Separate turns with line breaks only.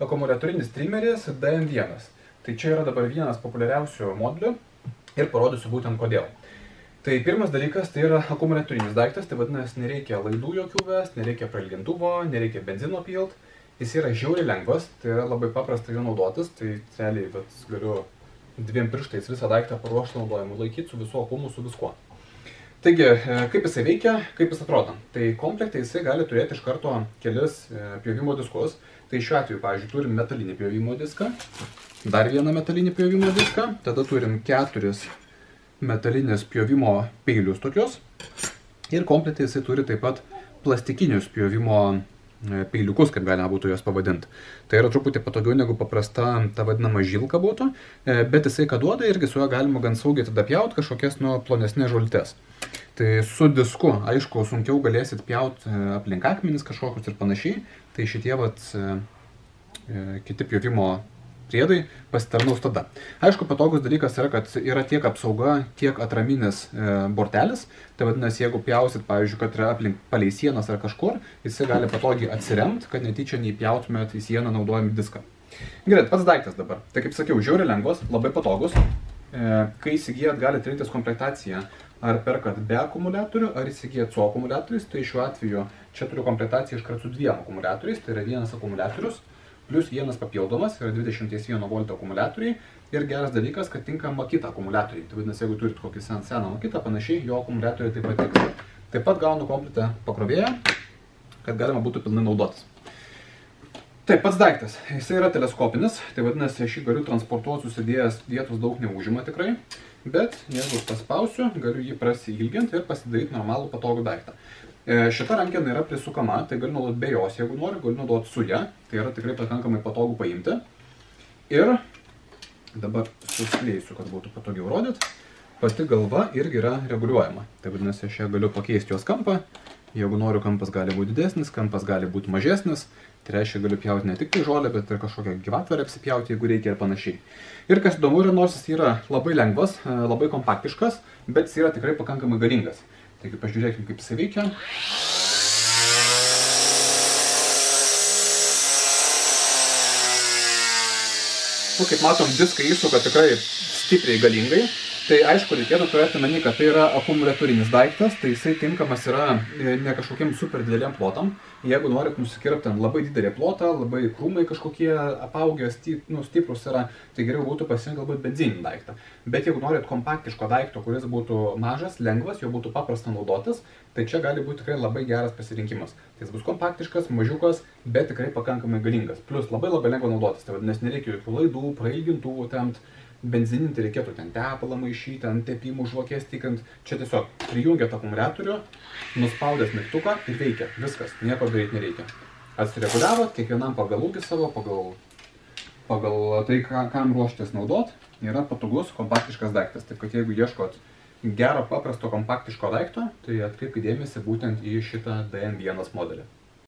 akumuliatorinis trimeris DM1. Tai čia yra dabar vienas populiariausių modelių ir parodysiu būtent kodėl. Tai pirmas dalykas, tai yra akumuliatorinis daiktas, tai vadinasi, nereikia laidų jokių vest, nereikia prailgintuvo, nereikia benzino pilt. Jis yra žiauriai lengvas, tai yra labai paprasta jo naudotis, tai realiai galiu dviem pirštais visą daiktą paruoštą naudojimui laikyti su visu akumu, su viskuo. Taigi, kaip jisai veikia, kaip jis atrodo. Tai komplekte jisai gali turėti iš karto kelis pjovimo diskus. Tai šiuo atveju, pavyzdžiui, turim metalinį pjovimo diską, dar vieną metalinį pjovimo diską, tada turim 4 metalinės pjovimo peilius tokius ir komplekte jisai turi taip pat plastikinius pjovimo peiliukus, kaip galima būtų juos pavadinti. Tai yra truputį patogiau negu paprasta ta vadinama žilka būtų, bet jisai ką duoda, irgi su juo galima gan saugiai tada pjauti kažkokias plonesnės žoltes. Tai su disku, aišku, sunkiau galėsit pjauti aplink akmenis kažkokius ir panašiai, tai šitie kiti pjovimo priedai pasitarnaus tada. Aišku, patogus dalykas yra, kad yra tiek apsauga, tiek atraminis bortelis. Tai vadinasi, jeigu pjausit, pavyzdžiui, kad yra aplink palei sienas ar kažkur, jisai gali patogiai atsiremti, kad netyčia neįpjautumėt į sieną naudojami diską. Gerai, pats daiktas dabar. Tai kaip sakiau, žiauriai lengvas, labai patogus. Kai įsigijat, galite rinktis komplektaciją, ar perkat be akumuliatorių, ar įsigijat su akumuliatoriais. Tai šiuo atveju čia turiu komplektaciją iškart su 2 akumuliatoriais, tai yra vienas akumuliatorius, plus vienas papildomas, yra 21 V akumuliatoriai ir geras dalykas, kad tinka makita akumuliatoriai. Tai vadinasi, jeigu turit kokį seną makitą, panašiai, jo akumuliatoriai taip pat tiks. Taip pat gaunu kompletą pakrovėją, kad galima būtų pilnai naudotis. Taip, pats daiktas. Jisai yra teleskopinis, tai vadinasi, aš jį galiu transportuoti susidėjęs, vietos daug neužima tikrai, bet jeigu paspausiu, galiu jį prasilginti ir pasidaryti normalų patogų daiktą. Šita rankena yra prisukama, tai galiu naudoti be jos, jeigu noriu, galiu naudoti su ja, tai yra tikrai pakankamai patogu paimti. Ir dabar suskleisiu, kad būtų patogiau rodyti. Pati galva irgi yra reguliuojama, tai vadinasi, aš ją galiu pakeisti jos kampą. Jeigu noriu, kampas gali būti didesnis, kampas gali būti mažesnis, tai reiškia, galiu pjauti ne tik tai žolę, bet ir kažkokią gyvatvorę apsipjauti, jeigu reikia ir panašiai. Ir kas įdomu yra, nors jis yra labai lengvas, labai kompaktiškas, bet jis yra tikrai pakankamai galingas. Taigi pažiūrėkime, kaip jisai veikia. Kaip matom, diskai įsuka tikrai stipriai galingai. Tai aišku, reikėtų turėti omeny, kad tai yra akumuliatorinis daiktas, tai jisai tinkamas yra ne kažkokiem super dideliam plotam. Jeigu norit nusikirpti labai didelį plotą, labai krūmai kažkokie apaugę, stiprus yra, tai geriau būtų pasirinkti galbūt benzininį daiktą. Bet jeigu norit kompaktiško daikto, kuris būtų mažas, lengvas, jo būtų paprasta naudotis, tai čia gali būti tikrai labai geras pasirinkimas. Tai jis bus kompaktiškas, mažiukas, bet tikrai pakankamai galingas. Plus labai lengva naudotis, tai vadinasi, nereikia jokių laidų, prailgintuvų tempt. Benzininti reikėtų ten tepalą maišyti, ant tepimų žvakės tikrint. Čia tiesiog prijungiat akumuliatorių, nuspaudęs mygtuką ir veikia. Viskas, nieko daryti nereikia. Atsireguliavot, kiekvienam pagal ūgį savo, pagal tai, kam ruoštės naudot, yra patogus, kompaktiškas daiktas. Taip kad jeigu ieškot gero, paprasto, kompaktiško daikto, tai atkreipkite dėmesį būtent į šitą DM1 modelį.